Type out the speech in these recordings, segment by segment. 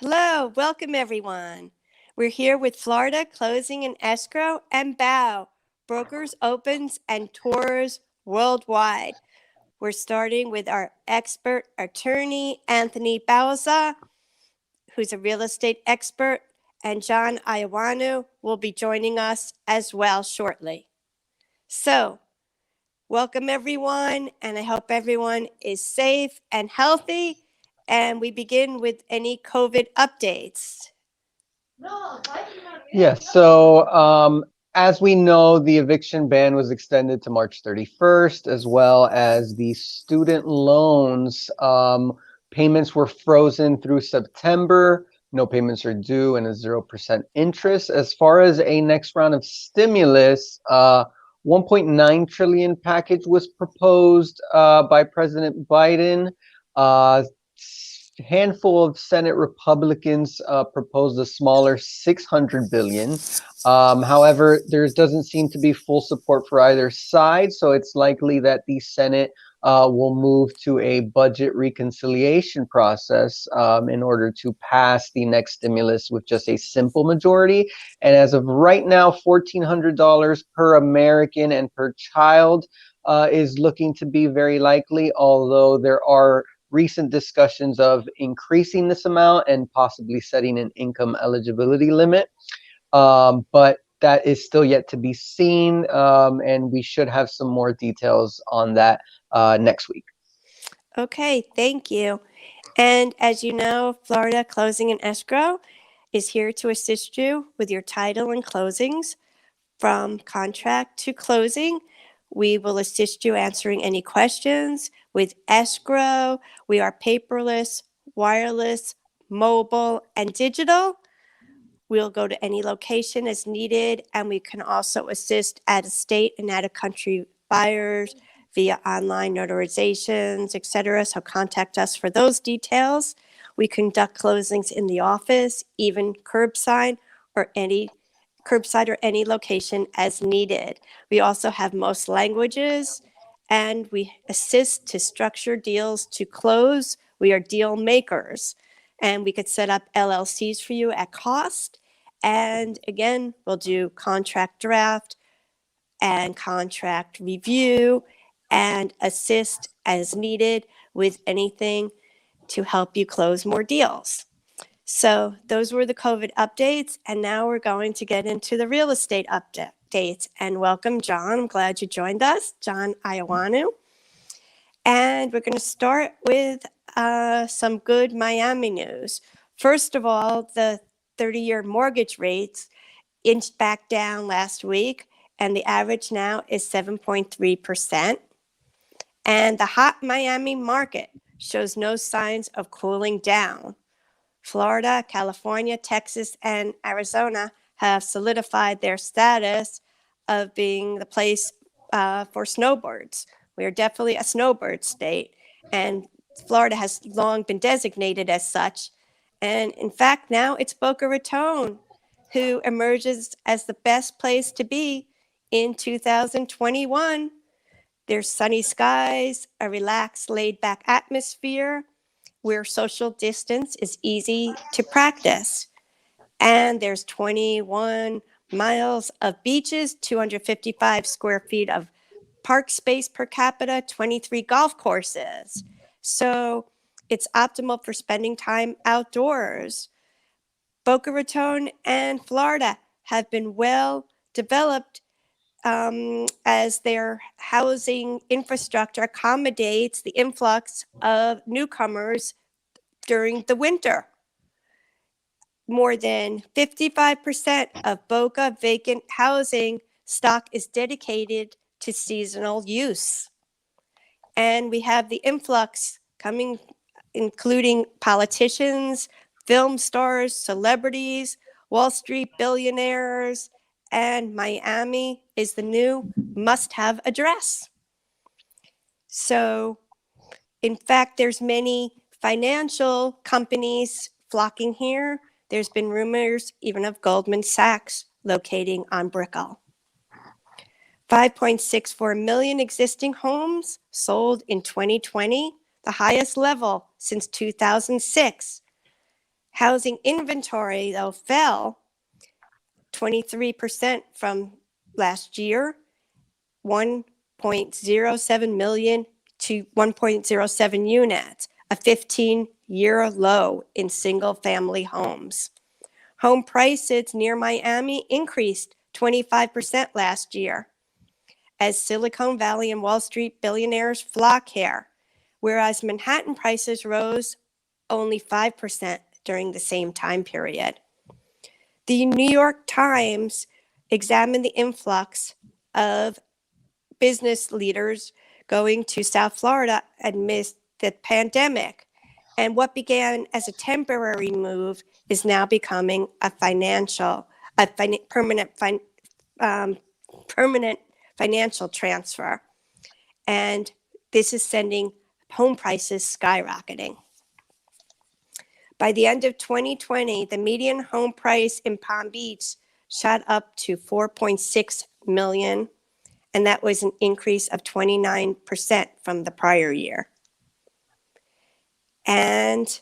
Hello, welcome everyone. We're here with Florida Closing and Escrow and BOW, brokers, opens, and tours worldwide. We're starting with our expert attorney, Anthony Bauza, who's a real estate expert, and John Iowanu will be joining us as well shortly. So, welcome everyone, and I hope everyone is safe and healthy. And we begin with any COVID updates. As we know, the eviction ban was extended to March 31st, as well as the student loans payments were frozen through September. No payments are due and a 0% interest. As far as a next round of stimulus, 1.9 trillion package was proposed by President Biden. Handful of Senate Republicans proposed a smaller 600 billion. However, there doesn't seem to be full support for either side, so it's likely that the Senate will move to a budget reconciliation process in order to pass the next stimulus with just a simple majority. And as of right now, $1,400 per American and per child is looking to be very likely, although there are recent discussions of increasing this amount and possibly setting an income eligibility limit. But that is still yet to be seen, and we should have some more details on that next week. Okay, thank you. And as you know, Florida Closing and Escrow is here to assist you with your title and closings from contract to closing. We will assist you answering any questions with escrow. We are paperless, wireless, mobile, and digital. We'll go to any location as needed, and we can also assist out-of-state and out-of-country buyers via online notarizations, etc. So contact us for those details. We conduct closings in the office, even curbside or any location as needed. We also have most languages, and we assist to structure deals to close. We are deal makers, and we could set up LLCs for you at cost. And again, we'll do contract draft and contract review and assist as needed with anything to help you close more deals. So those were the COVID updates, and now we're going to get into the real estate updates. And welcome, John. I'm glad you joined us, John Iowanu. And we're going to start with some good Miami news. First of all, the 30-year mortgage rates inched back down last week, and the average now is 7.3%. And the hot Miami market shows no signs of cooling down. Florida, California, Texas, and Arizona have solidified their status of being the place for snowbirds. We are definitely a snowbird state, and Florida has long been designated as such. And in fact, now it's Boca Raton who emerges as the best place to be in 2021. There's sunny skies, a relaxed, laid-back atmosphere, where social distance is easy to practice. And there's 21 miles of beaches, 255 square feet of park space per capita, 23 golf courses. So it's optimal for spending time outdoors. Boca Raton and Florida have been well developed as their housing infrastructure accommodates the influx of newcomers during the winter. More than 55% of Boca vacant housing stock is dedicated to seasonal use. And we have the influx coming, including politicians, film stars, celebrities, Wall Street billionaires, and Miami is the new must-have address. So, in fact, there's many financial companies flocking here. There's been rumors even of Goldman Sachs locating on Brickell. 5.64 million existing homes sold in 2020, the highest level since 2006. Housing inventory, though, fell 23% from last year, 1.07 million to 1.07 units, a 15-year low in single-family homes. Home prices near Miami increased 25% last year as Silicon Valley and Wall Street billionaires flock here, whereas Manhattan prices rose only 5% during the same time period. The New York Times examined the influx of business leaders going to South Florida amidst the pandemic. And what began as a temporary move is now becoming a permanent financial transfer. And this is sending home prices skyrocketing. By the end of 2020, the median home price in Palm Beach shot up to $4.6 million, and that was an increase of 29% from the prior year. And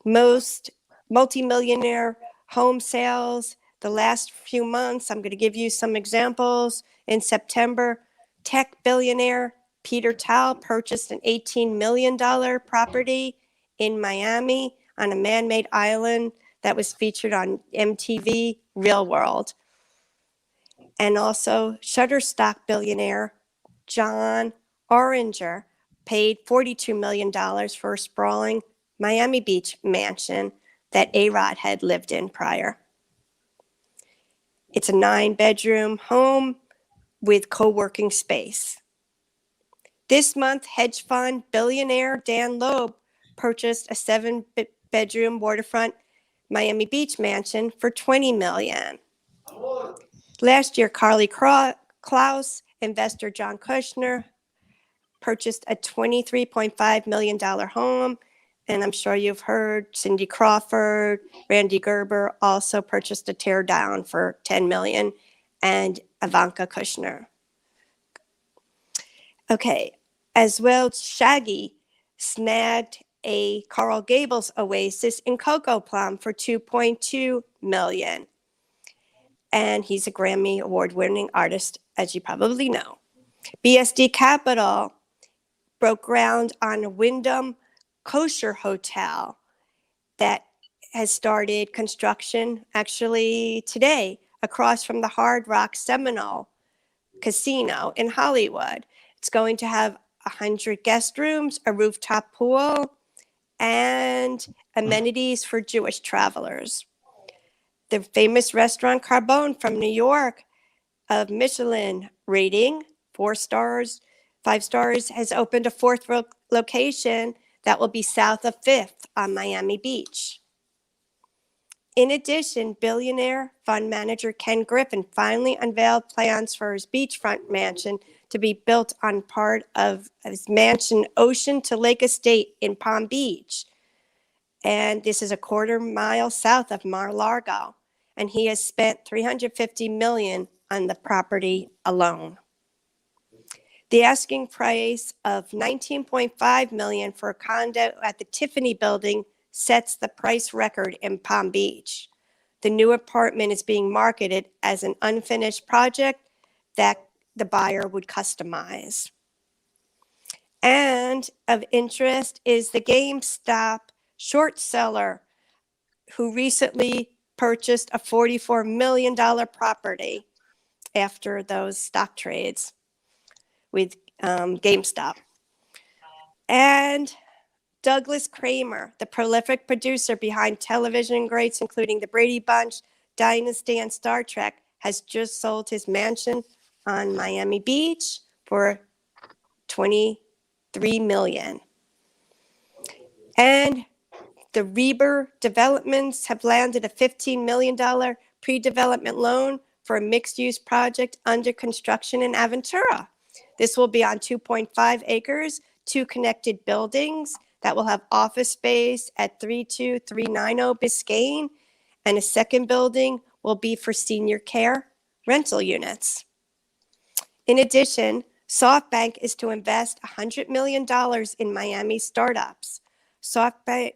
most multimillionaire home sales the last few months, I'm going to give you some examples. In September, tech billionaire Peter Tal purchased an $18 million property in Miami on a man-made island that was featured on MTV Real World. And also Shutterstock billionaire John Oringer paid $42 million for a sprawling Miami Beach mansion that A-Rod had lived in prior. It's a 9-bedroom home with co-working space. This month, hedge fund billionaire Dan Loeb purchased a 7-bedroom waterfront Miami Beach mansion for $20 million. Last year, Carly Klaus, investor John Kushner, purchased a $23.5 million home. And I'm sure you've heard Cindy Crawford, Randy Gerber also purchased a tear down for $10 million, and Ivanka Kushner. Okay, as well, Shaggy snagged a Coral Gables oasis in Coco Plum for $2.2 million. And he's a Grammy award-winning artist, as you probably know. BSD Capital broke ground on a Wyndham kosher hotel that has started construction actually today across from the Hard Rock Seminole Casino in Hollywood. It's going to have 100 guest rooms, a rooftop pool, and amenities for Jewish travelers. The famous restaurant Carbone from New York, of Michelin rating, 4 stars, 5 stars, has opened a 4th location that will be south of 5th on Miami Beach. In addition, billionaire fund manager Ken Griffin finally unveiled plans for his beachfront mansion to be built on part of his mansion Ocean to Lake Estate in Palm Beach. And this is a 1/4 mile south of Mar-a-Lago. And he has spent $350 million on the property alone. The asking price of $19.5 million for a condo at the Tiffany building sets the price record in Palm Beach. The new apartment is being marketed as an unfinished project that the buyer would customize. And of interest is the GameStop short seller who recently purchased a $44 million property after those stock trades with GameStop. And Douglas Kramer, the prolific producer behind television greats including The Brady Bunch, Dynasty, and Star Trek, has just sold his mansion on Miami Beach for $23 million. And the Reber Developments have landed a $15 million pre-development loan for a mixed-use project under construction in Aventura. This will be on 2.5 acres, 2 connected buildings that will have office space at 32390 Biscayne, and a second building will be for senior care rental units. In addition, SoftBank is to invest $100 million in Miami startups. SoftBank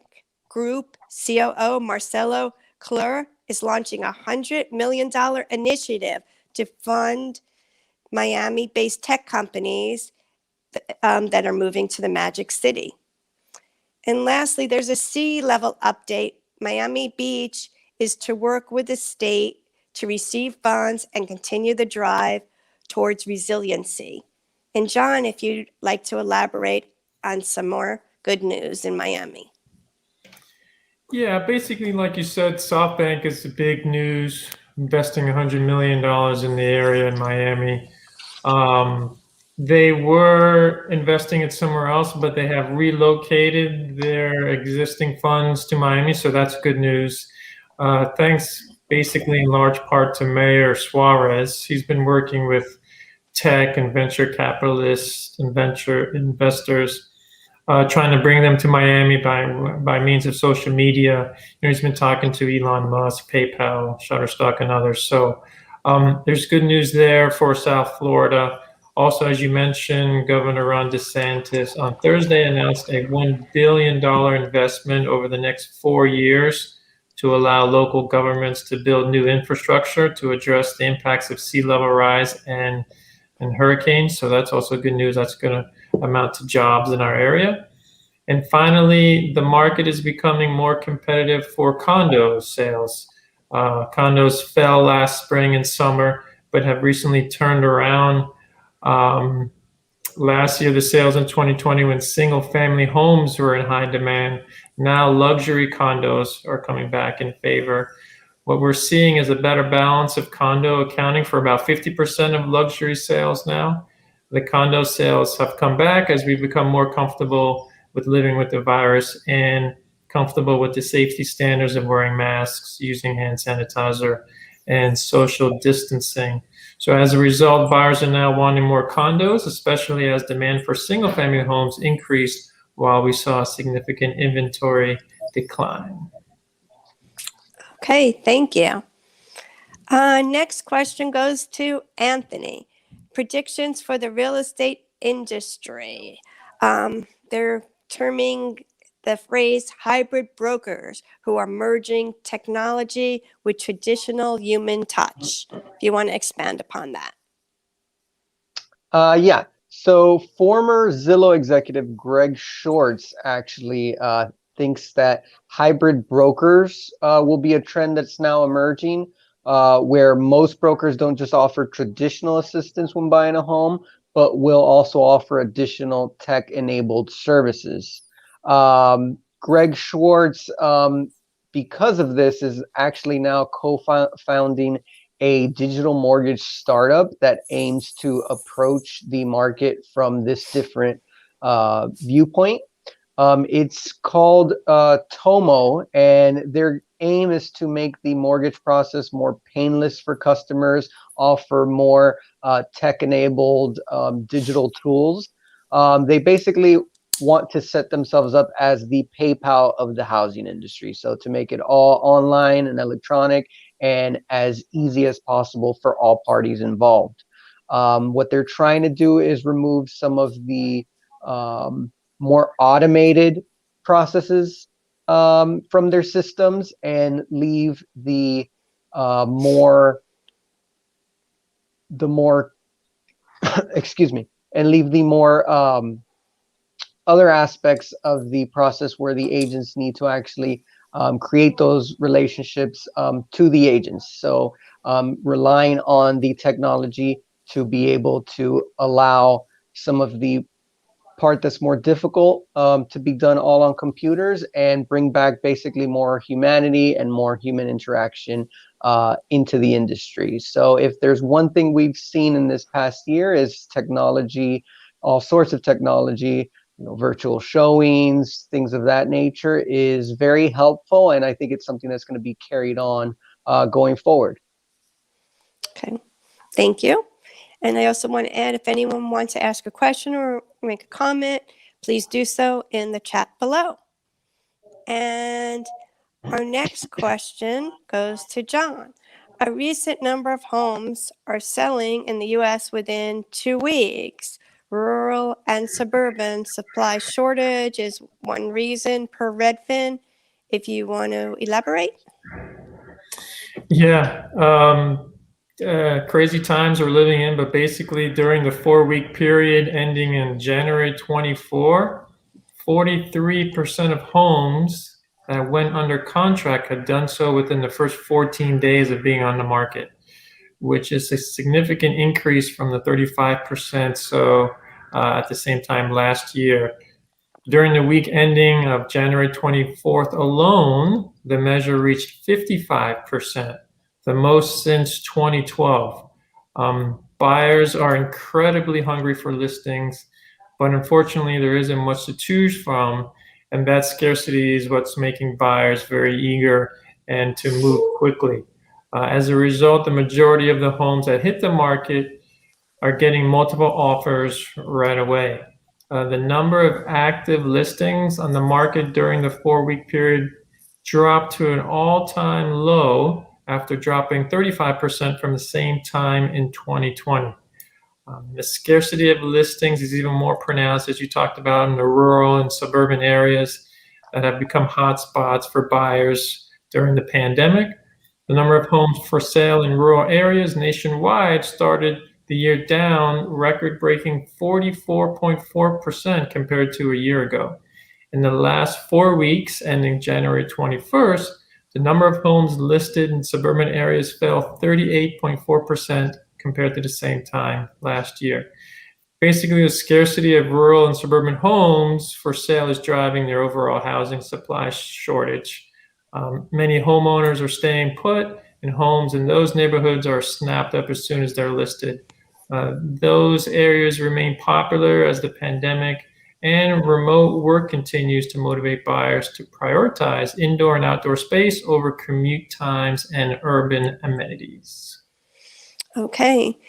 Group COO Marcelo Clur is launching a $100 million initiative to fund Miami-based tech companies that are moving to the Magic City. And lastly, there's a sea level update. Miami Beach is to work with the state to receive funds and continue the drive towards resiliency. And John, if you'd like to elaborate on some more good news in Miami. Yeah, basically, like you said, SoftBank is the big news, investing $100 million in the area in Miami. They were investing it somewhere else, but they have relocated their existing funds to Miami, so that's good news. Thanks basically in large part to Mayor Suarez. He's been working with tech and venture capitalists and venture investors, trying to bring them to Miami by means of social media. He's been talking to Elon Musk, PayPal, Shutterstock, and others. So there's good news there for South Florida. Also, as you mentioned, Governor Ron DeSantis on Thursday announced a $1 billion investment over the next 4 years to allow local governments to build new infrastructure to address the impacts of sea level rise and hurricanes. So that's also good news. That's going to amount to jobs in our area. And finally, the market is becoming more competitive for condo sales. Condos fell last spring and summer, but have recently turned around. Last year, the sales in 2020, when single family homes were in high demand, now luxury condos are coming back in favor. What we're seeing is a better balance of condo accounting for about 50% of luxury sales now. The condo sales have come back as we become more comfortable with living with the virus and comfortable with the safety standards of wearing masks, using hand sanitizer, and social distancing. So as a result, buyers are now wanting more condos, especially as demand for single-family homes increased while we saw a significant inventory decline. Okay, thank you. Next question goes to Anthony. Predictions for the real estate industry. They're terming the phrase hybrid brokers who are merging technology with traditional human touch. If you want to expand upon that. Yeah. So former Zillow executive Greg Shorts actually thinks that hybrid brokers will be a trend that's now emerging, where most brokers don't just offer traditional assistance when buying a home, but will also offer additional tech-enabled services. Greg Schwartz, because of this, is actually now co-founding a digital mortgage startup that aims to approach the market from this different viewpoint. It's called Tomo, and their aim is to make the mortgage process more painless for customers, offer more tech-enabled digital tools. They basically want to set themselves up as the PayPal of the housing industry. So to make it all online and electronic and as easy as possible for all parties involved. What they're trying to do is remove some of the more automated processes from their systems and leave the more excuse me, and leave the more other aspects of the process where the agents need to actually create those relationships to the agents. So relying on the technology to be able to allow some of the part that's more difficult to be done all on computers and bring back basically more humanity and more human interaction into the industry. So if there's one thing we've seen in this past year is technology, all sorts of technology, virtual showings, things of that nature is very helpful. And I think it's something that's going to be carried on going forward. Okay, thank you. And I also want to add, if anyone wants to ask a question or make a comment, please do so in the chat below. And our next question goes to John. A recent number of homes are selling in the U.S. within 2 weeks. Rural and suburban supply shortage is one reason per Redfin. if you want to elaborate. Yeah, crazy times we're living in, but basically during the 4-week period ending in January 24, 43% of homes that went under contract had done so within the first 14 days of being on the market, which is a significant increase from the 35% at the same time last year. During the week ending of January 24th alone, the measure reached 55%, the most since 2012. Buyers are incredibly hungry for listings, but unfortunately there isn't much to choose from, and that scarcity is what's making buyers very eager and to move quickly. As a result, the majority of the homes that hit the market are getting multiple offers right away. The number of active listings on the market during the 4-week period dropped to an all-time low after dropping 35% from the same time in 2020. The scarcity of listings is even more pronounced, as you talked about, in the rural and suburban areas that have become hotspots for buyers during the pandemic. The number of homes for sale in rural areas nationwide started the year down, record-breaking 44.4% compared to a year ago. In the last 4 weeks, ending January 21st, the number of homes listed in suburban areas fell 38.4% compared to the same time last year. Basically, the scarcity of rural and suburban homes for sale is driving their overall housing supply shortage. Many homeowners are staying put, and homes in those neighborhoods are snapped up as soon as they're listed. Those areas remain popular as the pandemic and remote work continues to motivate buyers to prioritize indoor and outdoor space over commute times and urban amenities. Okay.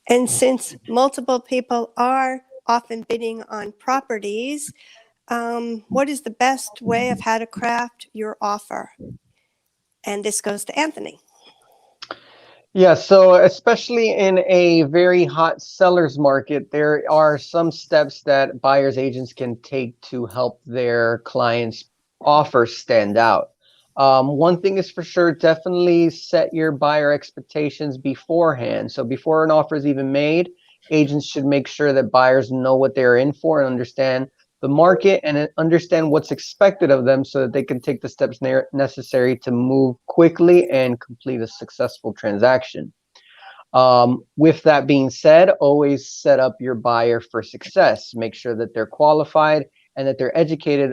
And since multiple people are often bidding on properties, what is the best way of how to craft your offer? And this goes to Anthony. Yeah, so especially in a very hot seller's market, there are some steps that buyer's agents can take to help their clients' offer stand out. One thing is for sure, definitely set your buyer expectations beforehand. So before an offer is even made, agents should make sure that buyers know what they're in for and understand the market and understand what's expected of them so that they can take the steps necessary to move quickly and complete a successful transaction. With that being said, always set up your buyer for success. Make sure that they're qualified and that they're educated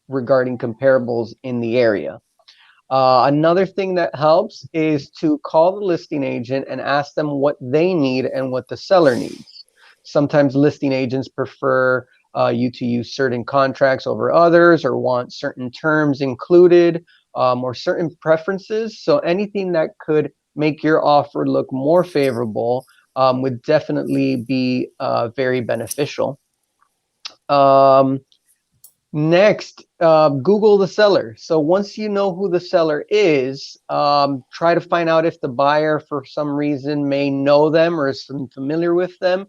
regarding comparables in the area. Another thing that helps is to call the listing agent and ask them what they need and what the seller needs. Sometimes listing agents prefer you to use certain contracts over others or want certain terms included or certain preferences. So anything that could make your offer look more favorable would definitely be very beneficial. Next, Google the seller. So once you know who the seller is, try to find out if the buyer for some reason may know them or is familiar with them.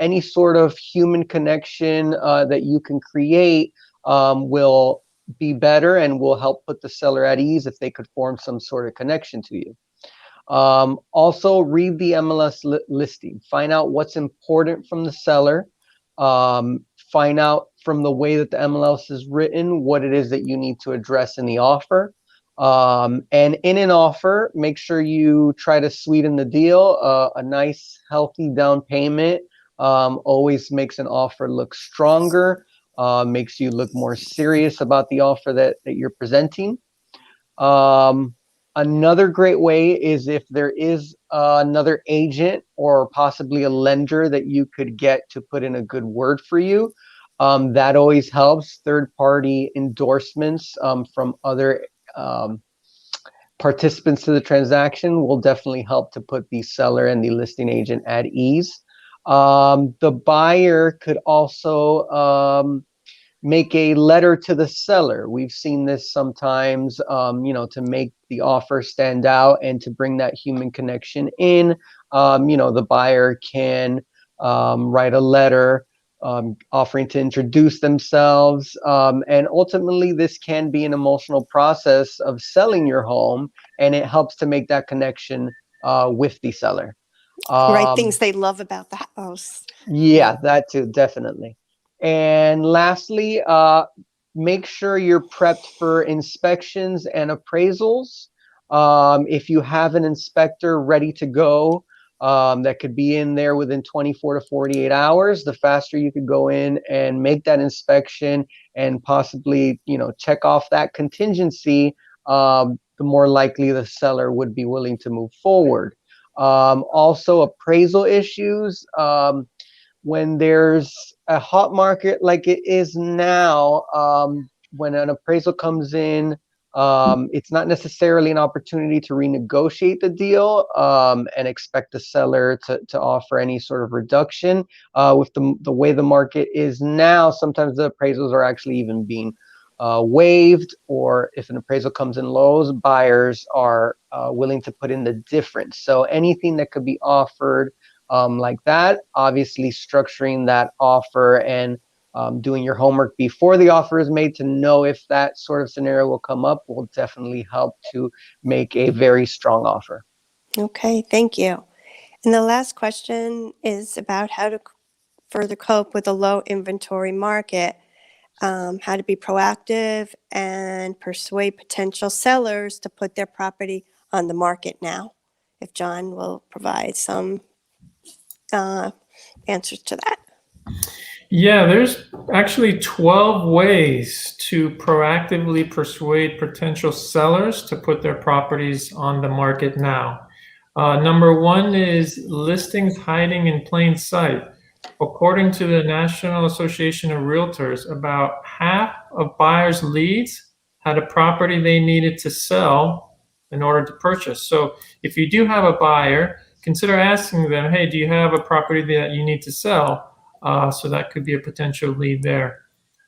Any sort of human connection that you can create will be better and will help put the seller at ease if they could form some sort of connection to you. Also, read the MLS listing. Find out what's important from the seller. Find out from the way that the MLS is written what it is that you need to address in the offer. And in an offer, make sure you try to sweeten the deal. A nice, healthy down payment always makes an offer look stronger, makes you look more serious about the offer that you're presenting. Another great way is if there is another agent or possibly a lender that you could get to put in a good word for you. That always helps. Third-party endorsements from other participants to the transaction will definitely help to put the seller and the listing agent at ease. The buyer could also make a letter to the seller. We've seen this sometimes, to make the offer stand out and to bring that human connection in. The buyer can write a letter offering to introduce themselves. And ultimately, this can be an emotional process of selling your home, and it helps to make that connection with the seller. Right, things they love about the house. Yeah, that too, definitely. And lastly, make sure you're prepped for inspections and appraisals. If you have an inspector ready to go, that could be in there within 24 to 48 hours, the faster you could go in and make that inspection and possibly, check off that contingency, the more likely the seller would be willing to move forward. Also, appraisal issues. When there's a hot market like it is now, when an appraisal comes in, it's not necessarily an opportunity to renegotiate the deal and expect the seller to offer any sort of reduction. With the way the market is now, sometimes the appraisals are actually even being waived, or if an appraisal comes in low, buyers are willing to put in the difference. So anything that could be offered like that, obviously structuring that offer and doing your homework before the offer is made to know if that sort of scenario will come up will definitely help to make a very strong offer. Okay, thank you. And the last question is about how to further cope with a low inventory market, how to be proactive and persuade potential sellers to put their property on the market now. If John will provide some answers to that. Yeah, there's actually 12 ways to proactively persuade potential sellers to put their properties on the market now. Number one is listings hiding in plain sight. According to the National Association of Realtors, about half of buyers' leads had a property they needed to sell in order to purchase. So if you do have a buyer, consider asking them, hey, do you have a property that you need to sell? So that could be a potential lead there.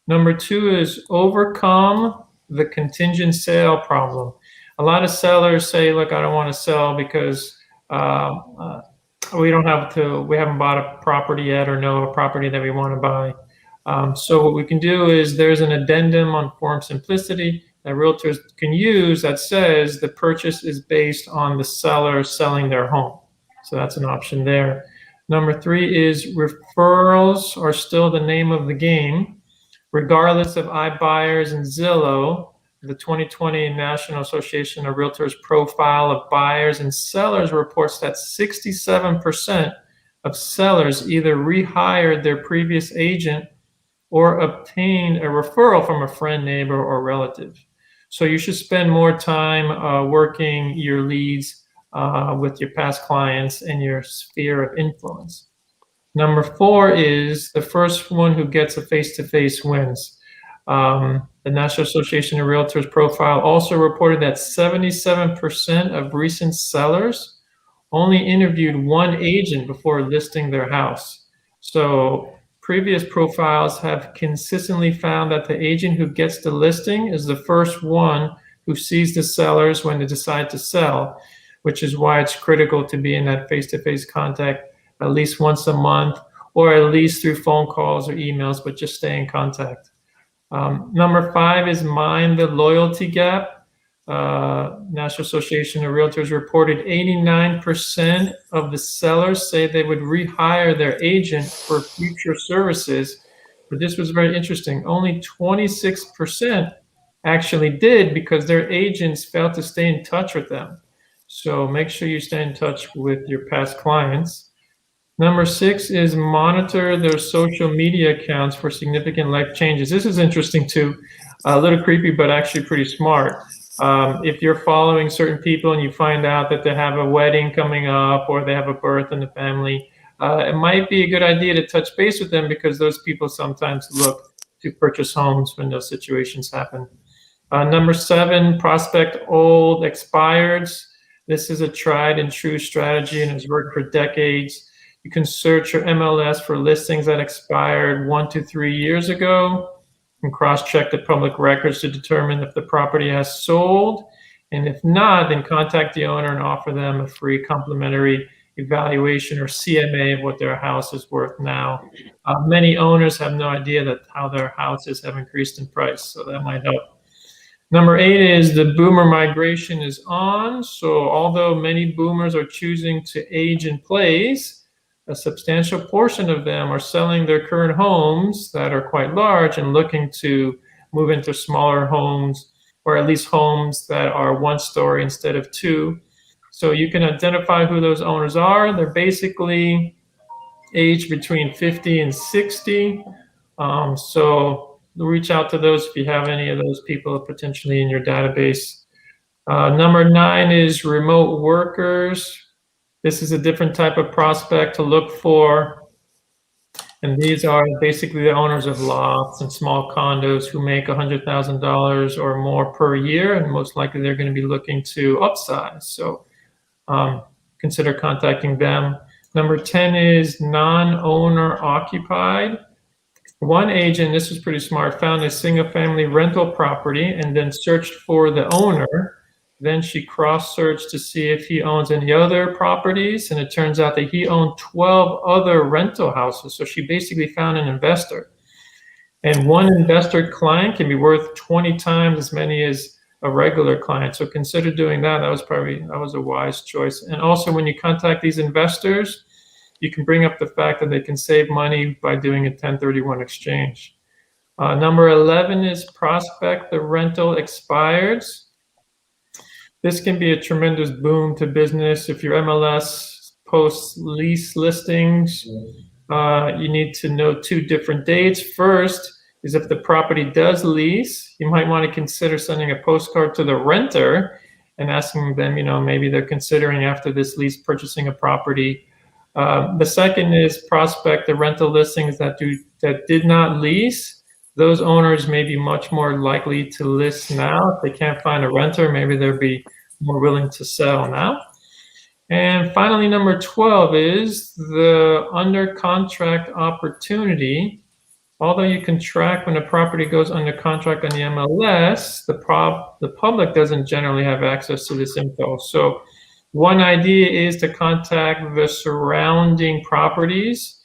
Number two is overcome the contingent sale problem. A lot of sellers say, look, I don't want to sell because we haven't bought a property yet or know a property that we want to buy. So what we can do is there's an addendum on Form Simplicity that realtors can use that says the purchase is based on the seller selling their home. So that's an option there. Number three is referrals are still the name of the game. Regardless of iBuyers and Zillow, the 2020 National Association of Realtors profile of buyers and sellers reports that 67% of sellers either rehired their previous agent or obtained a referral from a friend, neighbor, or relative. So you should spend more time working your leads with your past clients and your sphere of influence. Number four is the first one who gets a face-to-face wins. The National Association of Realtors profile also reported that 77% of recent sellers only interviewed one agent before listing their house. So previous profiles have consistently found that the agent who gets the listing is the first one who sees the sellers when they decide to sell, which is why it's critical to be in that face-to-face contact at least once a month, or at least through phone calls or emails, but just stay in contact. Number five is mind the loyalty gap. National Association of Realtors reported 89% of the sellers say they would rehire their agent for future services. But this was very interesting. Only 26% actually did because their agents failed to stay in touch with them. So make sure you stay in touch with your past clients. Number six is monitor their social media accounts for significant life changes. This is interesting too, a little creepy, but actually pretty smart. If you're following certain people and you find out that they have a wedding coming up or they have a birth in the family, it might be a good idea to touch base with them because those people sometimes look to purchase homes when those situations happen. Number seven, prospect old expireds. This is a tried and true strategy and has worked for decades. You can search your MLS for listings that expired 1 to 3 years ago and cross-check the public records to determine if the property has sold. And if not, then contact the owner and offer them a free complimentary evaluation or CMA of what their house is worth now. Many owners have no idea that how their houses have increased in price, so that might help. Number 8 is the boomer migration is on. So although many boomers are choosing to age in place, a substantial portion of them are selling their current homes that are quite large and looking to move into smaller homes, or at least homes that are 1 story instead of 2. So you can identify who those owners are. They're basically aged between 50 and 60. So reach out to those if you have any of those people potentially in your database. Number 9 is remote workers. This is a different type of prospect to look for. And these are basically the owners of lofts and small condos who make $100,000 or more per year. And most likely they're going to be looking to upsize. So consider contacting them. Number 10 is non-owner occupied. One agent, this was pretty smart, found a single-family rental property and then searched for the owner. Then she cross-searched to see if he owns any other properties, and it turns out that he owned 12 other rental houses. So she basically found an investor. And one investor client can be worth 20 times as many as a regular client. So consider doing that. That was a wise choice. And also when you contact these investors, you can bring up the fact that they can save money by doing a 1031 exchange. Number 11 is prospect the rental expireds. This can be a tremendous boom to business. If your MLS posts lease listings, you need to know 2 different dates. First is if the property does lease, you might want to consider sending a postcard to the renter and asking them, maybe they're considering after this lease purchasing a property. The second is prospect the rental listings that did not lease. Those owners may be much more likely to list now. If they can't find a renter, maybe they'll be more willing to sell now. And finally, number 12 is the under contract opportunity. Although you can track when a property goes under contract on the MLS, the public doesn't generally have access to this info. So one idea is to contact the surrounding properties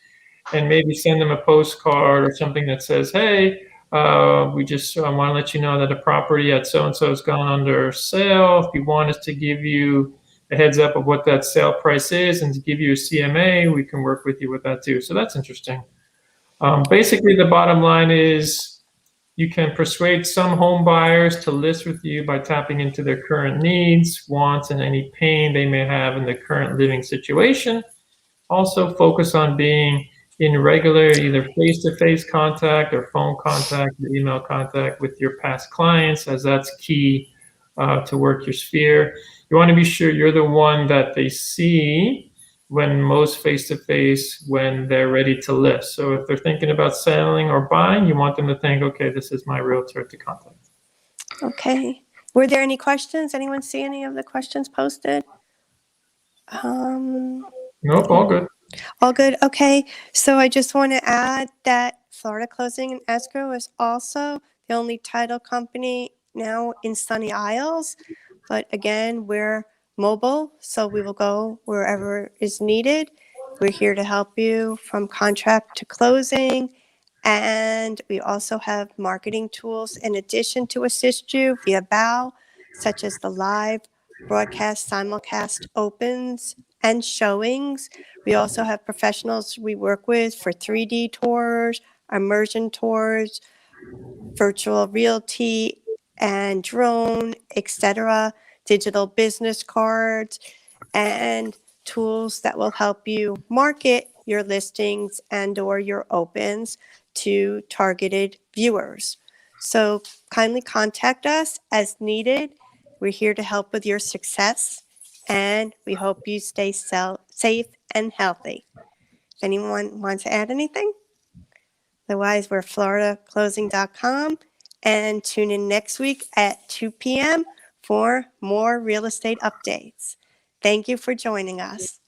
and maybe send them a postcard or something that says, hey, we just want to let you know that a property at so-and-so has gone under sale. If you want us to give you a heads up of what that sale price is and to give you a CMA, we can work with you with that too. So that's interesting. Basically, the bottom line is you can persuade some home buyers to list with you by tapping into their current needs, wants, and any pain they may have in their current living situation. Also focus on being in regular either face-to-face contact or phone contact or email contact with your past clients, as that's key to work your sphere. You want to be sure you're the one that they see when most face-to-face when they're ready to list. So if they're thinking about selling or buying, you want them to think, okay, this is my realtor to contact. Okay. Were there any questions? Anyone see any of the questions posted? Nope, all good. All good. Okay. So I just want to add that Florida Closing and Escrow is also the only title company now in Sunny Isles. But again, we're mobile, so we will go wherever is needed. We're here to help you from contract to closing. And we also have marketing tools in addition to assist you via BOW, such as the live broadcast, simulcast opens and showings. We also have professionals we work with for 3D tours, immersion tours, virtual realty and drone, etc., digital business cards, and tools that will help you market your listings and or your opens to targeted viewers. So kindly contact us as needed. We're here to help with your success, and we hope you stay safe and healthy. If anyone wants to add anything? Otherwise, we're floridaclosing.com, and tune in next week at 2 p.m. for more real estate updates. Thank you for joining us.